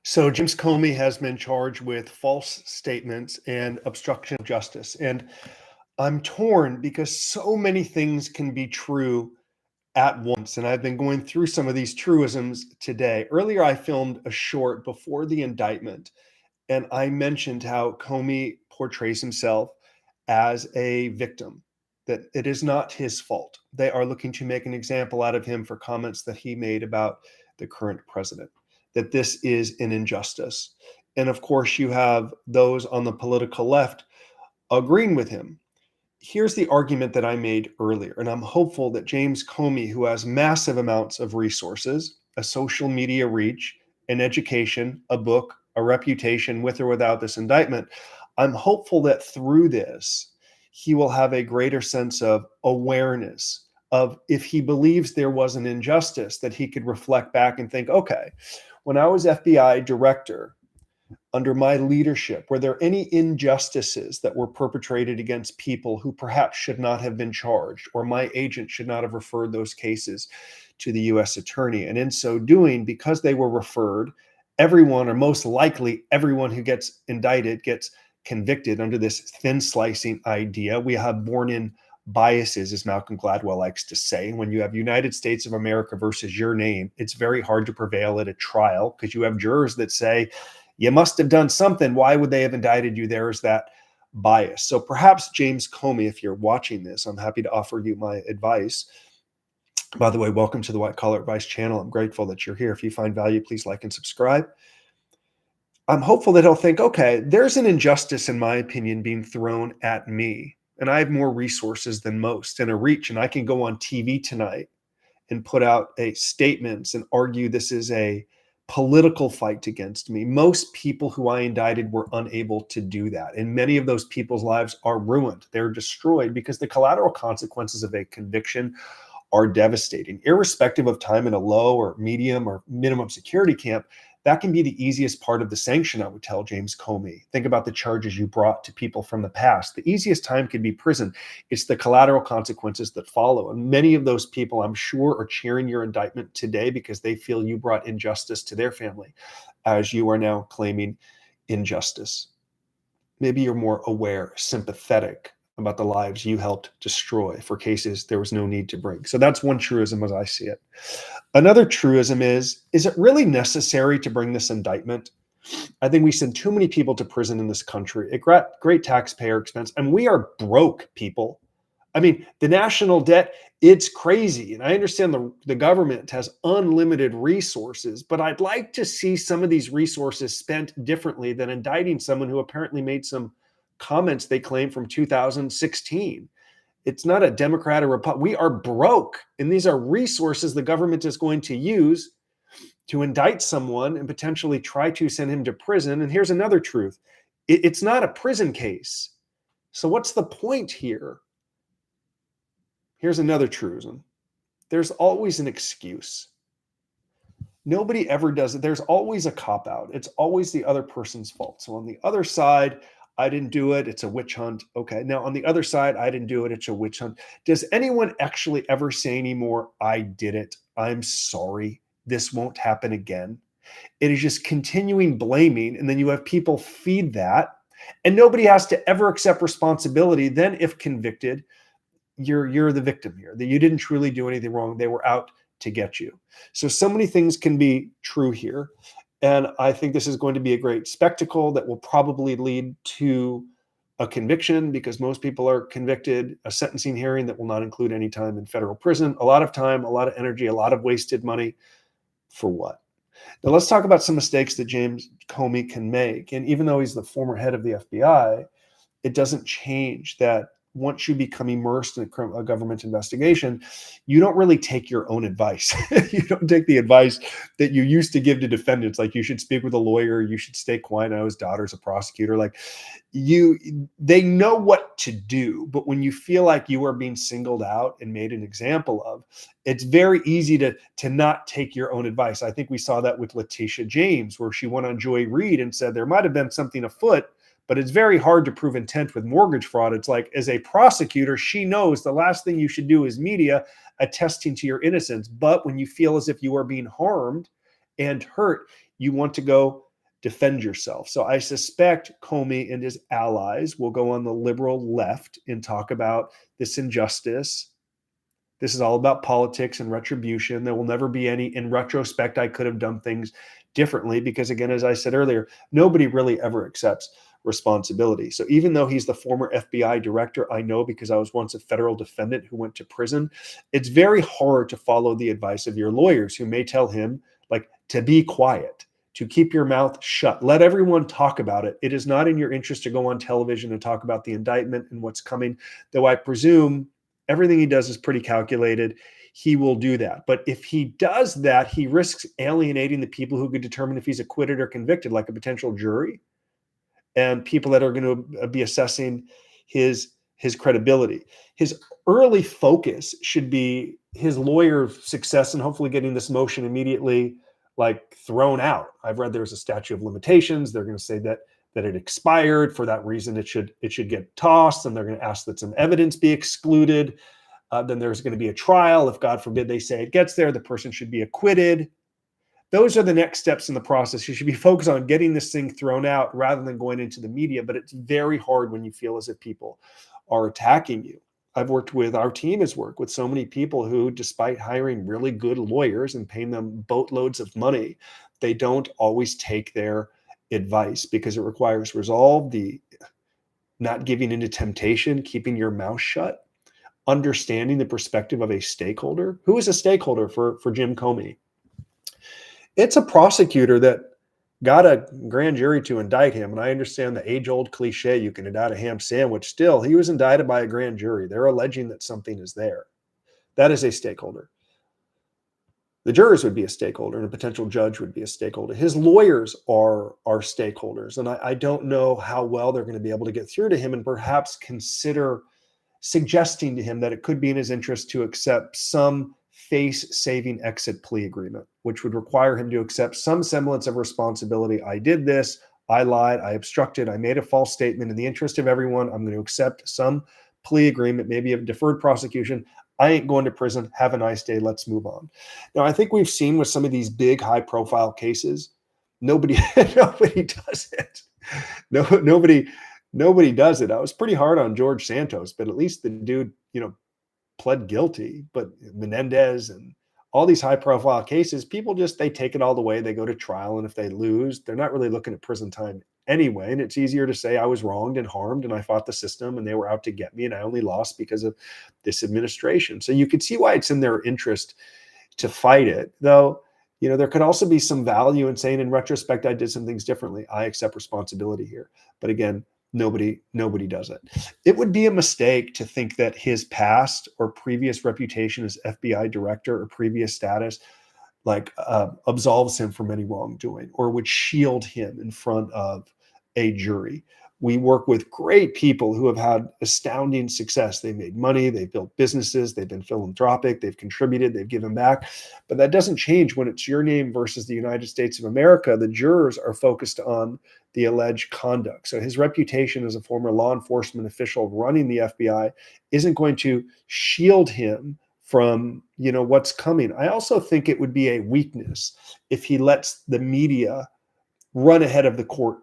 So James Comey has been charged with false statements and obstruction of justice. And I'm torn because so many things can be true at once. And I've been going through some of these truisms today. Earlier, I filmed a short before the indictment, and I mentioned how Comey portrays himself as a victim, that it is not his fault. They are looking to make an example out of him for comments that he made about the current president, that this is an injustice. And of course, you have those on the political left agreeing with him. Here's the argument that I made earlier, and I'm hopeful that James Comey, who has massive amounts of resources, a social media reach, an education, a book, a reputation with or without this indictment, I'm hopeful that through this, he will have a greater sense of awareness of if he believes there was an injustice, that he could reflect back and think, okay, when I was FBI director, under my leadership, were there any injustices that were perpetrated against people who perhaps should not have been charged, or my agent should not have referred those cases to the US attorney? And in so doing, because they were referred, everyone, or most likely everyone who gets indicted, gets convicted under this thin slicing idea. We have born in biases, as Malcolm Gladwell likes to say. When you have United States of America versus your name, it's very hard to prevail at a trial because you have jurors that say, you must have done something. Why would they have indicted you? There is that bias. So perhaps James Comey, if you're watching this, I'm happy to offer you my advice. By the way, welcome to the White Collar Advice channel. I'm grateful that you're here. If you find value, please like and subscribe. I'm hopeful that he'll think, okay, there's an injustice, in my opinion, being thrown at me. And I have more resources than most and a reach, and I can go on TV tonight and put out statements and argue this is a political fight against me. Most people who I indicted were unable to do that. And many of those people's lives are ruined. They're destroyed because the collateral consequences of a conviction are devastating. Irrespective of time in a low or medium or minimum security camp, that can be the easiest part of the sanction, I would tell James Comey. Think about the charges you brought to people from the past. The easiest time could be prison. It's the collateral consequences that follow. And many of those people, I'm sure, are cheering your indictment today because they feel you brought injustice to their family, as you are now claiming injustice. Maybe you're more aware, sympathetic about the lives you helped destroy for cases there was no need to bring. So that's one truism as I see it. Another truism is it really necessary to bring this indictment? I think we send too many people to prison in this country at great taxpayer expense, and we are broke, people. I mean, the national debt, it's crazy. And I understand the government has unlimited resources, but I'd like to see some of these resources spent differently than indicting someone who apparently made some comments they claim from 2016. It's not a Democrat or Republican. We are broke, and these are resources the government is going to use to indict someone and potentially try to send him to prison. And here's another truth. It's not a prison case. So what's the point here? Here's another truism. There's always an excuse. Nobody ever does it. There's always a cop-out. It's always the other person's fault. So on the other side, I didn't do it. It's a witch hunt. Okay. Now on the other side, I didn't do it. It's a witch hunt. Does anyone actually ever say anymore, I did it? I'm sorry. This won't happen again. It is just continuing blaming. And then you have people feed that, and nobody has to ever accept responsibility. Then if convicted, you're the victim here, that you didn't truly do anything wrong. They were out to get you. So many things can be true here. And I think this is going to be a great spectacle that will probably lead to a conviction, because most people are convicted, a sentencing hearing that will not include any time in federal prison, a lot of time, a lot of energy, a lot of wasted money for what? Now let's talk about some mistakes that James Comey can make. And even though he's the former head of the FBI, it doesn't change that once you become immersed in a government investigation, you don't really take your own advice. You don't take the advice that you used to give to defendants, like you should speak with a lawyer, you should stay quiet. I know his daughter's a prosecutor. Like they know what to do, but when you feel like you are being singled out and made an example of, it's very easy to not take your own advice. I think we saw that with Letitia James, where she went on Joy Reid and said there might have been something afoot, but it's very hard to prove intent with mortgage fraud. It's like, as a prosecutor, she knows the last thing you should do is media attesting to your innocence. But when you feel as if you are being harmed and hurt, you want to go defend yourself. So I suspect Comey and his allies will go on the liberal left and talk about this injustice. This is all about politics and retribution. There will never be any, in retrospect, I could have done things differently, because again, as I said earlier, nobody really ever accepts responsibility. So even though he's the former FBI director, I know because I was once a federal defendant who went to prison, it's very hard to follow the advice of your lawyers who may tell him, like, to be quiet, to keep your mouth shut. Let everyone talk about it. It is not in your interest to go on television and talk about the indictment and what's coming, though I presume everything he does is pretty calculated. He will do that. But if he does that, he risks alienating the people who could determine if he's acquitted or convicted, like a potential jury, and people that are going to be assessing his credibility. His early focus should be his lawyer's success and hopefully getting this motion immediately like thrown out. I've read there's a statute of limitations. They're going to say that it expired. For that reason, it should get tossed, and they're going to ask that some evidence be excluded. Then there's going to be a trial. If God forbid they say it gets there, the person should be acquitted. Those are the next steps in the process. You should be focused on getting this thing thrown out rather than going into the media. But it's very hard when you feel as if people are attacking you. Our team has worked with so many people who, despite hiring really good lawyers and paying them boatloads of money, they don't always take their advice because it requires resolve, the not giving into temptation, keeping your mouth shut, understanding the perspective of a stakeholder. Who is a stakeholder for Jim Comey? It's a prosecutor that got a grand jury to indict him. And I understand the age-old cliche, you can indict a ham sandwich. Still, he was indicted by a grand jury. They're alleging that something is there. That is a stakeholder. The jurors would be a stakeholder, and a potential judge would be a stakeholder. His lawyers are stakeholders. And I don't know how well they're going to be able to get through to him and perhaps consider suggesting to him that it could be in his interest to accept some face-saving exit plea agreement, which would require him to accept some semblance of responsibility. I did this, I lied, I obstructed, I made a false statement. In the interest of everyone, I'm going to accept some plea agreement, maybe a deferred prosecution. I ain't going to prison. Have a nice day. Let's move on. Now, I think we've seen with some of these big, high-profile cases, nobody does it. Nobody does it. I was pretty hard on George Santos, but at least the dude, pled guilty. But Menendez and all these high profile cases, people they take it all the way. They go to trial. And if they lose, they're not really looking at prison time anyway. And it's easier to say I was wronged and harmed and I fought the system and they were out to get me and I only lost because of this administration. So you could see why it's in their interest to fight it. Though, there could also be some value in saying, in retrospect, I did some things differently. I accept responsibility here. But again, nobody does it. It would be a mistake to think that his past or previous reputation as FBI director or previous status absolves him from any wrongdoing or would shield him in front of a jury. We work with great people who have had astounding success. They made money, they've built businesses, they've been philanthropic, they've contributed, they've given back. But that doesn't change when it's your name versus the United States of America. The jurors are focused on the alleged conduct. So his reputation as a former law enforcement official running the FBI isn't going to shield him from, what's coming. I also think it would be a weakness if he lets the media run ahead of the court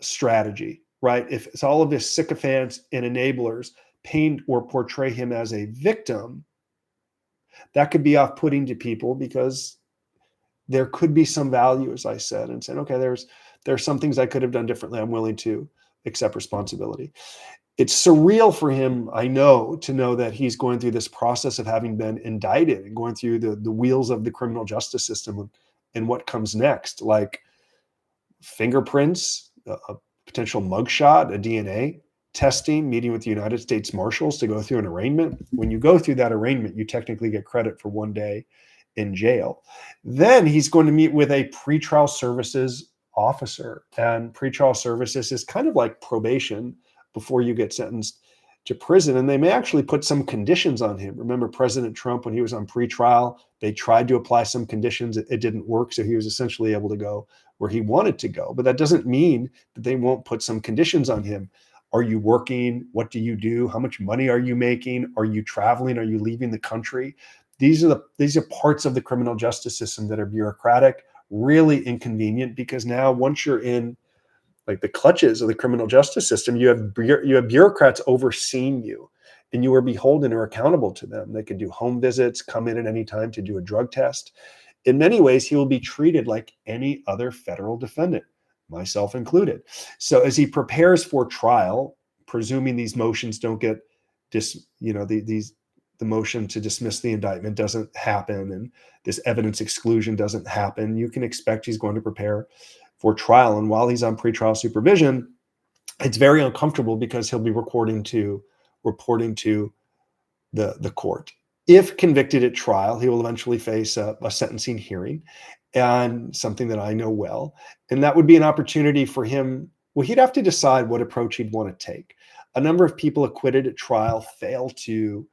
strategy, right? If it's all of his sycophants and enablers paint or portray him as a victim, that could be off-putting to people because there could be some value, as I said, and saying, okay, there's some things I could have done differently. I'm willing to accept responsibility. It's surreal for him, I know, to know that he's going through this process of having been indicted and going through the wheels of the criminal justice system and what comes next, like fingerprints, a potential mugshot, a DNA testing, meeting with the United States Marshals to go through an arraignment. When you go through that arraignment, you technically get credit for one day in jail. Then he's going to meet with a pretrial services officer, and pretrial services is kind of like probation before you get sentenced to prison. And they may actually put some conditions on him. Remember President Trump, when he was on pretrial, they tried to apply some conditions. It didn't work. So he was essentially able to go where he wanted to go. But that doesn't mean that they won't put some conditions on him. Are you working? What do you do? How much money are you making? Are you traveling? Are you leaving the country? These are parts of the criminal justice system that are bureaucratic, really inconvenient, because now once you're in like the clutches of the criminal justice system, you have bureaucrats overseeing you, and you are beholden or accountable to them. They can do home visits, come in at any time to do a drug test. In many ways, he will be treated like any other federal defendant, myself included. So as he prepares for trial, presuming these motions don't get the motion to dismiss the indictment doesn't happen and this evidence exclusion doesn't happen, you can expect he's going to prepare for trial. And while he's on pretrial supervision, it's very uncomfortable because he'll be reporting to the court. If convicted at trial, he will eventually face a sentencing hearing, and something that I know well. And that would be an opportunity for him. Well, he'd have to decide what approach he'd want to take. A number of people acquitted at trial fail to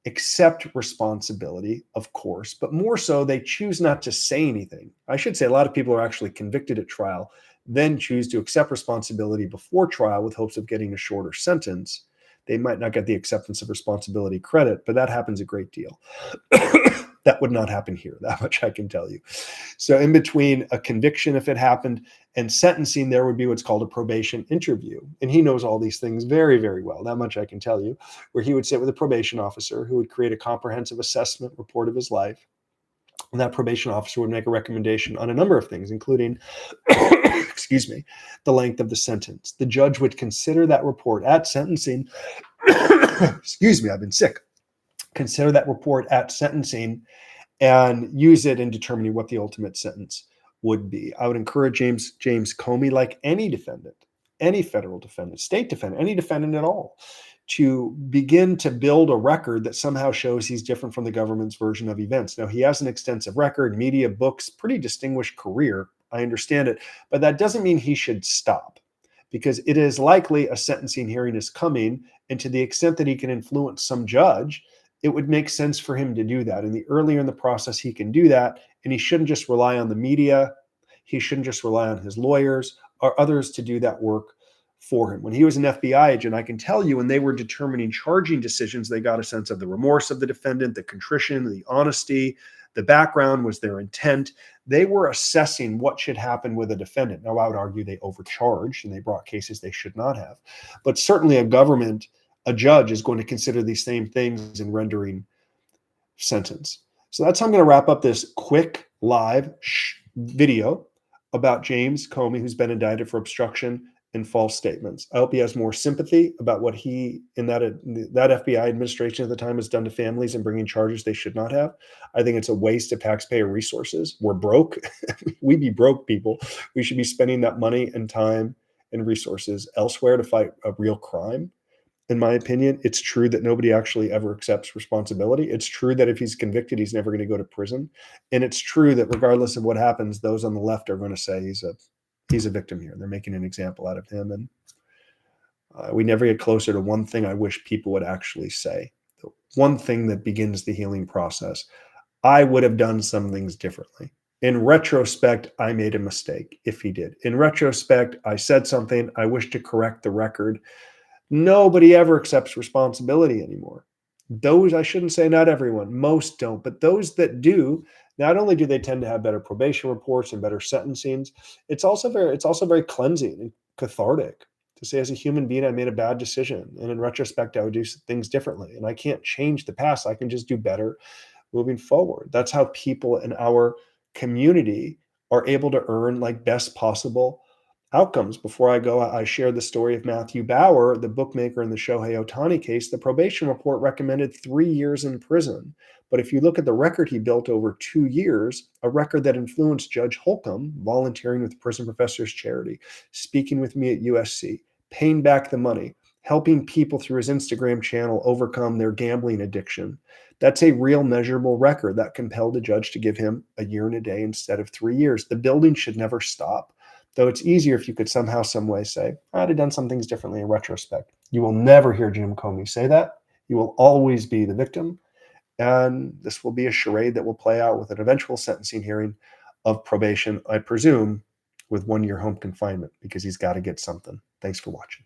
accept responsibility, of course, but more so, they choose not to say anything. I should say a lot of people are actually convicted at trial, then choose to accept responsibility before trial with hopes of getting a shorter sentence. They might not get the acceptance of responsibility credit, but that happens a great deal. That would not happen here. That much I can tell you. So in between a conviction, if it happened, and sentencing, there would be what's called a probation interview. And he knows all these things very, very well. That much I can tell you, where he would sit with a probation officer who would create a comprehensive assessment report of his life. And that probation officer would make a recommendation on a number of things, including, excuse me, the length of the sentence. The judge would consider that report at sentencing. Excuse me, I've been sick. Consider that report at sentencing and use it in determining what the ultimate sentence would be. I would encourage James Comey, like any defendant, any federal defendant, state defendant, any defendant at all, to begin to build a record that somehow shows he's different from the government's version of events. Now, he has an extensive record, media, books, pretty distinguished career. I understand it, but that doesn't mean he should stop, because it is likely a sentencing hearing is coming, and to the extent that he can influence some judge, it would make sense for him to do that. And the earlier in the process he can do that, and he shouldn't just rely on the media, he shouldn't just rely on his lawyers or others to do that work for him. When he was an FBI agent, I can tell you, when they were determining charging decisions, they got a sense of the remorse of the defendant, the contrition, the honesty, the background, was their intent. They were assessing what should happen with a defendant. Now, I would argue they overcharged and they brought cases they should not have. But certainly a judge is going to consider these same things in rendering sentence. So that's how I'm going to wrap up this quick live video about James Comey, who's been indicted for obstruction and false statements. I hope he has more sympathy about what he and that FBI administration at the time has done to families and bringing charges they should not have. I think it's a waste of taxpayer resources. We're broke. We be broke people. We should be spending that money and time and resources elsewhere to fight a real crime. In my opinion, it's true that nobody actually ever accepts responsibility. It's true that if he's convicted, he's never going to go to prison. And it's true that regardless of what happens, those on the left are going to say he's a victim here. They're making an example out of him. And we never get closer to one thing I wish people would actually say. The one thing that begins the healing process. I would have done some things differently. In retrospect, I made a mistake if he did. In retrospect, I said something. I wish to correct the record. Nobody ever accepts responsibility anymore. Those, I shouldn't say not everyone, most don't, but those that do, not only do they tend to have better probation reports and better sentencings, it's also very cleansing and cathartic to say, as a human being, I made a bad decision. And in retrospect, I would do things differently. And I can't change the past. I can just do better moving forward. That's how people in our community are able to earn like best possible outcomes. Before I go, I share the story of Matthew Bauer, the bookmaker in the Shohei Ohtani case. The probation report recommended 3 years in prison. But if you look at the record he built over 2 years, a record that influenced Judge Holcomb, volunteering with Prison Professors Charity, speaking with me at USC, paying back the money, helping people through his Instagram channel overcome their gambling addiction. That's a real measurable record that compelled a judge to give him a year and a day instead of 3 years. The building should never stop. Though it's easier if you could somehow, some way say, I'd have done some things differently in retrospect. You will never hear Jim Comey say that. You will always be the victim. And this will be a charade that will play out with an eventual sentencing hearing of probation, I presume, with 1 year home confinement, because he's got to get something. Thanks for watching.